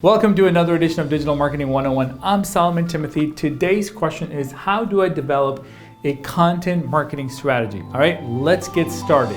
Welcome to another edition of Digital Marketing 101. I'm Solomon Timothy. Today's question is, how do I develop a content marketing strategy? All right, let's get started.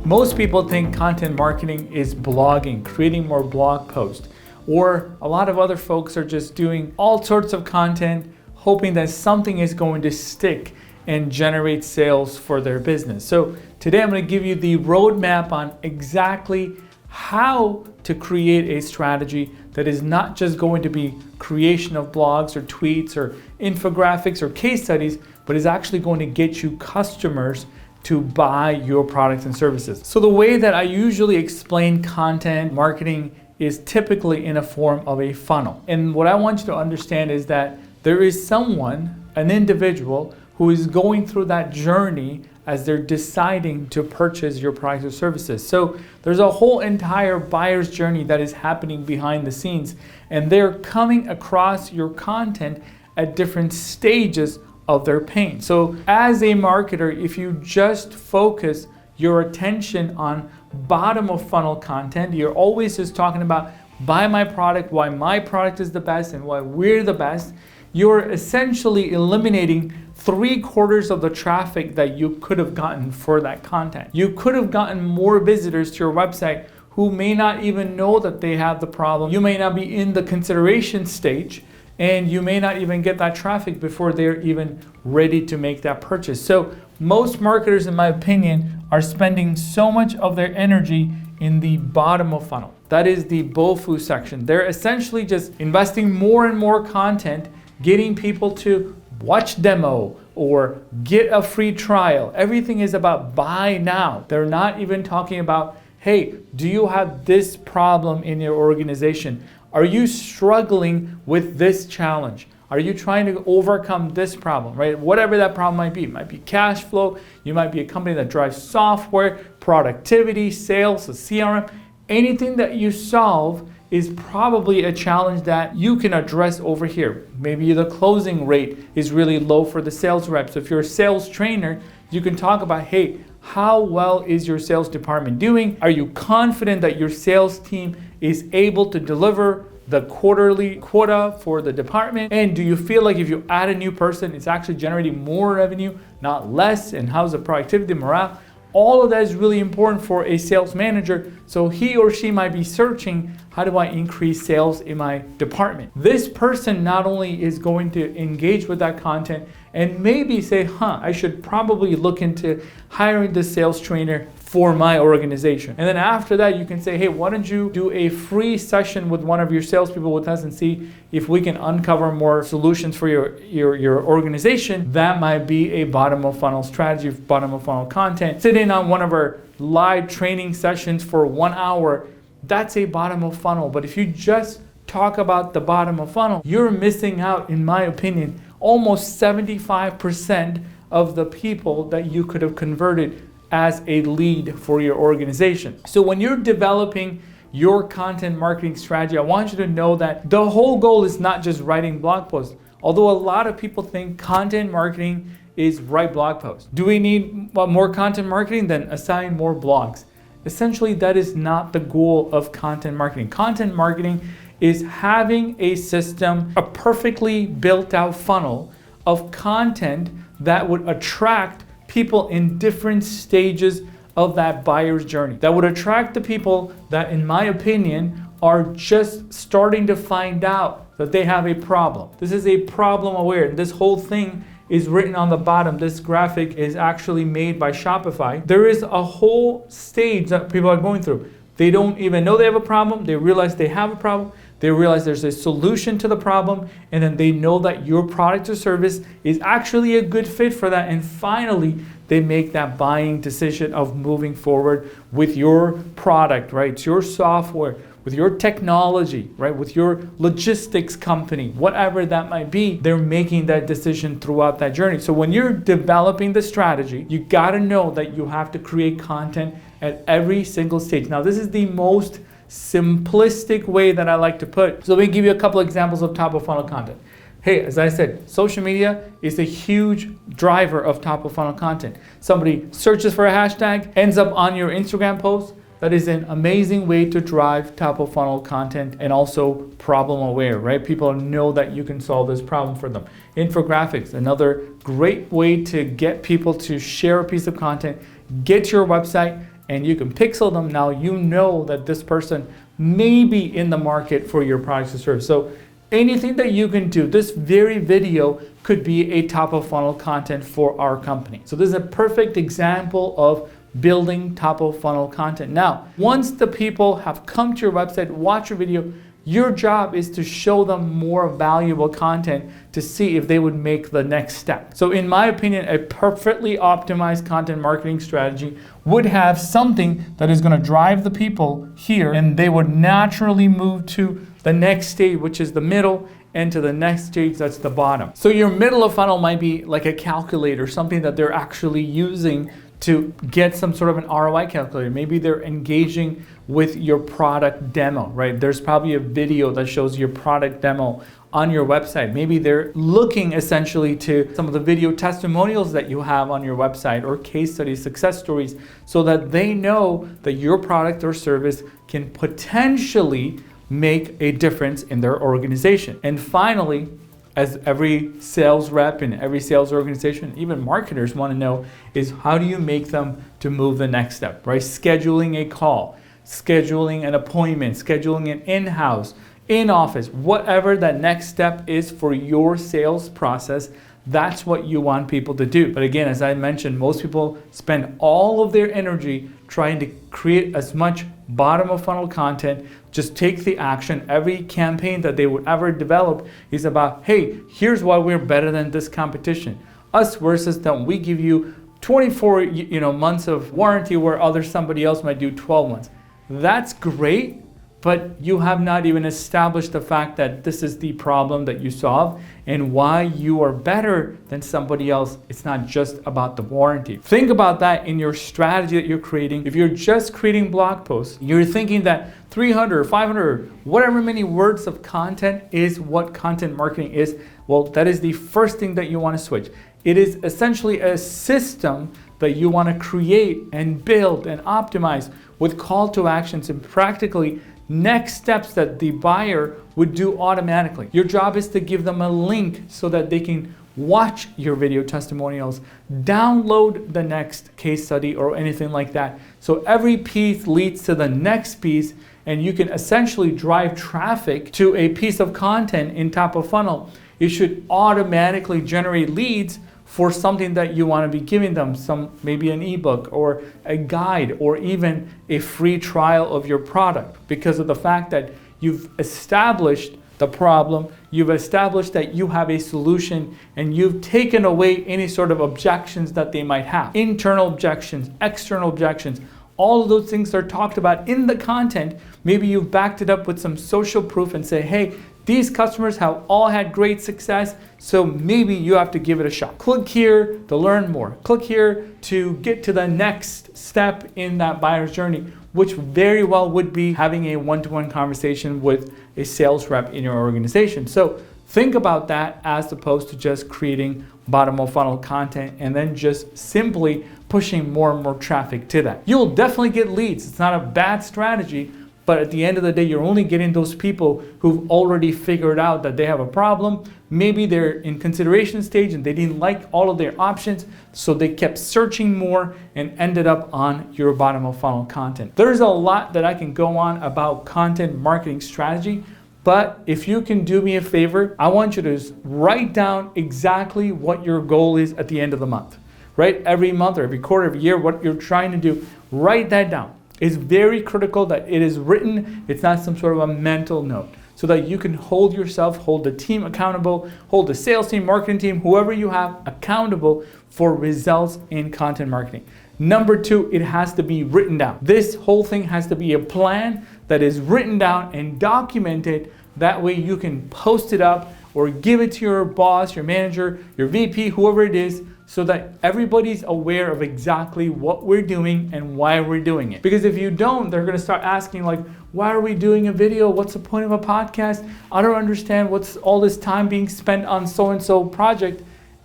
Most people think content marketing is blogging, creating more blog posts, or a lot of other folks are just doing all sorts of content, hoping that something is going to stick and generate sales for their business. So today I'm going to give you the roadmap on exactly how to create a strategy that is not just going to be creation of blogs or tweets or infographics or case studies, but is actually going to get you customers to buy your products and services. So the way that I usually explain content marketing is typically in a form of a funnel. And what I want you to understand is that there is someone, an individual, who is going through that journey as they're deciding to purchase your products or services. So there's a whole entire buyer's journey that is happening behind the scenes, and they're coming across your content at different stages of their pain. So as a marketer, if you just focus your attention on bottom of funnel content, you're always just talking about buy my product, why my product is the best, and why we're the best, you're essentially eliminating 3/4 of the traffic that you could have gotten for that content. You could have gotten more visitors to your website who may not even know that they have the problem. You may not be in the consideration stage, and you may not even get that traffic before they're even ready to make that purchase. So most marketers, in my opinion, are spending so much of their energy in the bottom of funnel. That is the BOFU section. They're essentially just investing more and more content, getting people to watch demo or get a free trial. Everything is about buy now. They're not even talking about, hey, do you have this problem in your organization? Are you struggling with this challenge? Are you trying to overcome this problem, right? Whatever that problem might be. It might be cash flow. You might be a company that drives software, productivity, sales, a CRM. Anything that you solve is probably a challenge that you can address over here. Maybe the closing rate is really low for the sales reps. If you're a sales trainer, you can talk about, hey, how well is your sales department doing? Are you confident that your sales team is able to deliver the quarterly quota for the department? And do you feel like if you add a new person, it's actually generating more revenue, not less? And how's the productivity, morale? All of that is really important for a sales manager. So he or she might be searching, how do I increase sales in my department? This person not only is going to engage with that content and maybe say, I should probably look into hiring the sales trainer for my organization. And then after that, you can say, hey, why don't you do a free session with one of your salespeople with us and see if we can uncover more solutions for your organization. That might be a bottom of funnel strategy, bottom of funnel content. Sit in on one of our live training sessions for 1 hour. That's a bottom of funnel. But if you just talk about the bottom of funnel, you're missing out, in my opinion, almost 75% of the people that you could have converted as a lead for your organization. So when you're developing your content marketing strategy, I want you to know that the whole goal is not just writing blog posts. Although a lot of people think content marketing is write blog posts. Do we need more content marketing? Then assign more blogs. Essentially, that is not the goal of content marketing. Content marketing is having a system, a perfectly built out funnel of content that would attract people in different stages of that buyer's journey. That would attract the people that, in my opinion, are just starting to find out that they have a problem. This is a problem aware. This whole thing is written on the bottom. This graphic is actually made by Shopify. There is a whole stage that people are going through. They don't even know they have a problem. They realize they have a problem. They realize there's a solution to the problem, and then they know that your product or service is actually a good fit for that. And finally, they make that buying decision of moving forward with your product, right? It's your software, with your technology, right? With your logistics company, whatever that might be, they're making that decision throughout that journey. So when you're developing the strategy, you gotta know that you have to create content at every single stage. Now, this is the most simplistic way that I like to put. So let me give you a couple examples of top of funnel content. Hey, as I said, social media is a huge driver of top of funnel content. Somebody searches for a hashtag, ends up on your Instagram post, that is an amazing way to drive top of funnel content and also problem aware, right? People know that you can solve this problem for them. Infographics, another great way to get people to share a piece of content, get to your website, and you can pixel them. Now you know that this person may be in the market for your products or service. So anything that you can do, this very video could be a top of funnel content for our company. So this is a perfect example of building top of funnel content. Now, once the people have come to your website, watch your video, your job is to show them more valuable content to see if they would make the next step. So in my opinion, a perfectly optimized content marketing strategy would have something that is going to drive the people here, and they would naturally move to the next stage, which is the middle, and to the next stage, that's the bottom. So your middle of funnel might be like a calculator, something that they're actually using to get some sort of an ROI calculator. Maybe they're engaging with your product demo, right? There's probably a video that shows your product demo on your website. Maybe they're looking essentially to some of the video testimonials that you have on your website or case studies, success stories, so that they know that your product or service can potentially make a difference in their organization. And finally, as every sales rep and every sales organization, even marketers want to know, is how do you make them to move the next step, right? Scheduling a call, scheduling an appointment, scheduling an in-house, in-office, whatever that next step is for your sales process, that's what you want people to do. But again, as I mentioned, most people spend all of their energy trying to create as much bottom of funnel content. Just take the action. Every campaign that they would ever develop is about, hey, here's why we're better than this competition. Us versus them. We give you 24 months of warranty where somebody else might do 12 months. That's great, but you have not even established the fact that this is the problem that you solve and why you are better than somebody else. It's not just about the warranty. Think about that in your strategy that you're creating. If you're just creating blog posts, you're thinking that 300, 500, whatever many words of content is what content marketing is. Well, that is the first thing that you want to switch. It is essentially a system that you want to create and build and optimize with call to actions and practically next steps that the buyer would do automatically. Your job is to give them a link so that they can watch your video testimonials, download the next case study or anything like that. So every piece leads to the next piece, and you can essentially drive traffic to a piece of content in top of funnel. It should automatically generate leads for something that you want to be giving them, maybe an ebook or a guide or even a free trial of your product, because of the fact that you've established the problem, you've established that you have a solution, and you've taken away any sort of objections that they might have. Internal objections, external objections, all of those things are talked about in the content. Maybe you've backed it up with some social proof and say, hey, these customers have all had great success, so maybe you have to give it a shot. Click here to learn more. Click here to get to the next step in that buyer's journey, which very well would be having a one-to-one conversation with a sales rep in your organization. So think about that as opposed to just creating bottom of funnel content and then just simply pushing more and more traffic to that. You'll definitely get leads. It's not a bad strategy. But at the end of the day, you're only getting those people who've already figured out that they have a problem. Maybe they're in consideration stage and they didn't like all of their options, so they kept searching more and ended up on your bottom of funnel content. There's a lot that I can go on about content marketing strategy, but if you can do me a favor, I want you to write down exactly what your goal is at the end of the month, right? Every month or every quarter, every year, what you're trying to do, write that down. It's very critical that it is written. It's not some sort of a mental note, so that you can hold yourself, hold the team accountable, hold the sales team, marketing team, whoever you have accountable for results in content marketing. Number two, it has to be written down. This whole thing has to be a plan that is written down and documented. That way you can post it up or give it to your boss, your manager, your VP, whoever it is, so that everybody's aware of exactly what we're doing and why we're doing it. Because if you don't, they're gonna start asking like, why are we doing a video? What's the point of a podcast? I don't understand what's all this time being spent on so-and-so project.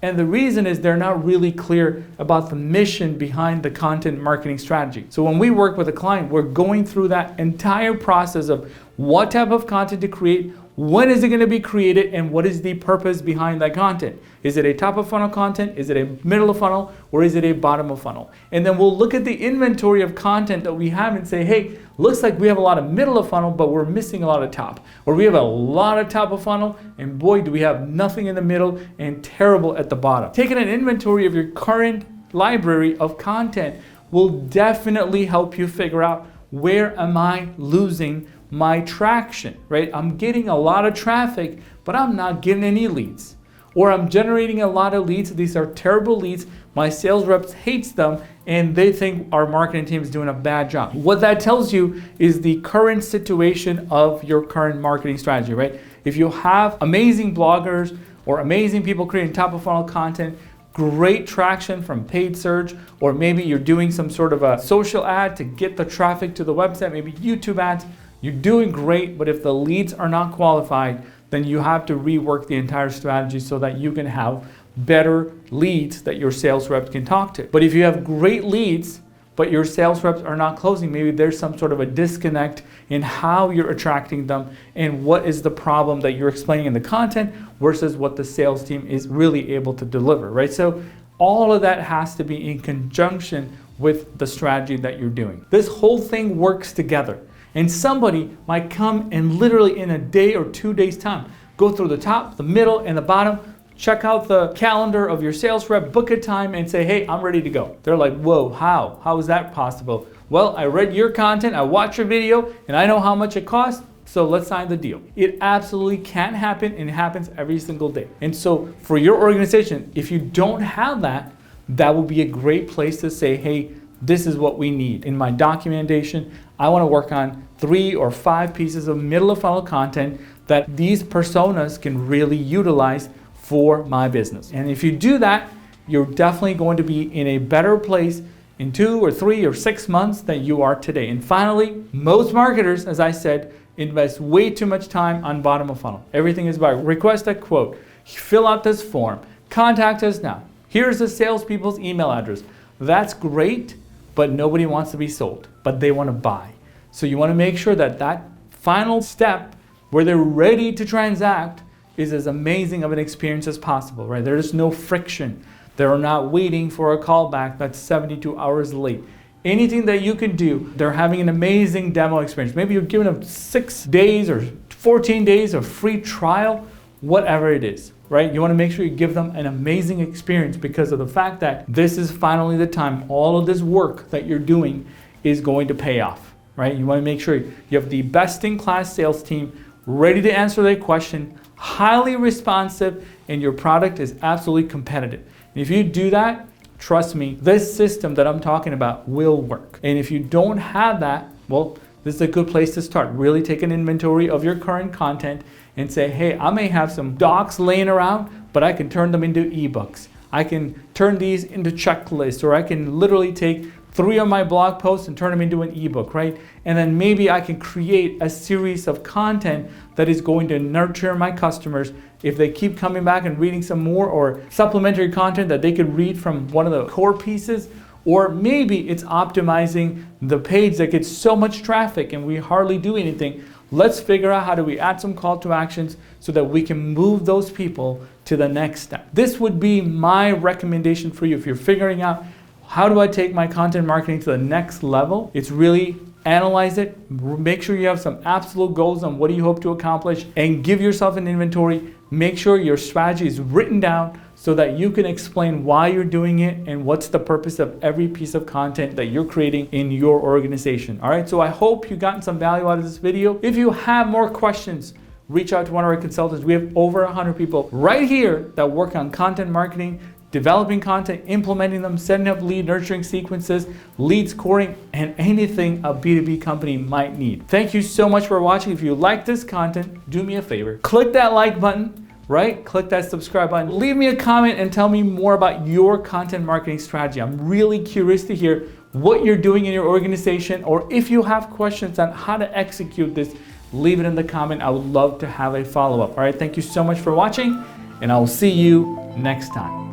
And the reason is they're not really clear about the mission behind the content marketing strategy. So when we work with a client, we're going through that entire process of what type of content to create, when is it going to be created, and what is the purpose behind that content. Is it a top of funnel content? Is it a middle of funnel? Or is it a bottom of funnel? And then we'll look at the inventory of content that we have and say, hey, looks like we have a lot of middle of funnel, but we're missing a lot of top. Or we have a lot of top of funnel, and boy, do we have nothing in the middle and terrible at the bottom. Taking an inventory of your current library of content will definitely help you figure out, where am I losing my traction, right? I'm getting a lot of traffic, but I'm not getting any leads. Or I'm generating a lot of leads. These are terrible leads. My sales reps hates them, and they think our marketing team is doing a bad job. What that tells you is the current situation of your current marketing strategy, right? If you have amazing bloggers or amazing people creating top of funnel content, great traction from paid search, or maybe you're doing some sort of a social ad to get the traffic to the website, maybe YouTube ads, you're doing great, but if the leads are not qualified, then you have to rework the entire strategy so that you can have better leads that your sales reps can talk to. But if you have great leads, but your sales reps are not closing, maybe there's some sort of a disconnect in how you're attracting them and what is the problem that you're explaining in the content versus what the sales team is really able to deliver, right? So all of that has to be in conjunction with the strategy that you're doing. This whole thing works together. And somebody might come and literally in a day or 2 days time, go through the top, the middle, and the bottom, check out the calendar of your sales rep, book a time and say, hey, I'm ready to go. They're like, whoa, how? How is that possible? Well, I read your content, I watched your video, and I know how much it costs, so let's sign the deal. It absolutely can happen, and it happens every single day. And so for your organization, if you don't have that, that will be a great place to say, hey, this is what we need. In my documentation, I want to work on 3 or 5 pieces of middle of funnel content that these personas can really utilize for my business. And if you do that, you're definitely going to be in a better place in 2 or 3 or 6 months than you are today. And finally, most marketers, as I said, invest way too much time on bottom of funnel. Everything is about request a quote, fill out this form, contact us now. Here's the salespeople's email address. That's great, but nobody wants to be sold, but they want to buy. So you want to make sure that that final step where they're ready to transact is as amazing of an experience as possible, right? There's no friction. They're not waiting for a callback that's 72 hours late. Anything that you can do, they're having an amazing demo experience. Maybe you're giving them 6 days or 14 days of free trial, whatever it is, right? You want to make sure you give them an amazing experience because of the fact that this is finally the time all of this work that you're doing is going to pay off, right? You want to make sure you have the best-in-class sales team ready to answer their question, highly responsive, and your product is absolutely competitive. And if you do that, trust me, this system that I'm talking about will work. And if you don't have that, well, this is a good place to start. Really take an inventory of your current content and say, hey, I may have some docs laying around, but I can turn them into ebooks. I can turn these into checklists, or I can literally take 3 of my blog posts and turn them into an ebook, right? And then maybe I can create a series of content that is going to nurture my customers. If they keep coming back and reading some more, or supplementary content that they could read from one of the core pieces, or maybe it's optimizing the page that gets so much traffic and we hardly do anything. Let's figure out how do we add some call to actions so that we can move those people to the next step. This would be my recommendation for you if you're figuring out how do I take my content marketing to the next level. It's really analyze it, make sure you have some absolute goals on what do you hope to accomplish, and give yourself an inventory. Make sure your strategy is written down so that you can explain why you're doing it and what's the purpose of every piece of content that you're creating in your organization. All right, so I hope you've gotten some value out of this video. If you have more questions, reach out to one of our consultants. We have over 100 people right here that work on content marketing, developing content, implementing them, setting up lead nurturing sequences, lead scoring, and anything a B2B company might need. Thank you so much for watching. If you like this content, do me a favor. Click that like button, right? Click that subscribe button. Leave me a comment and tell me more about your content marketing strategy. I'm really curious to hear what you're doing in your organization, or if you have questions on how to execute this, leave it in the comment. I would love to have a follow-up. All right, thank you so much for watching, and I will see you next time.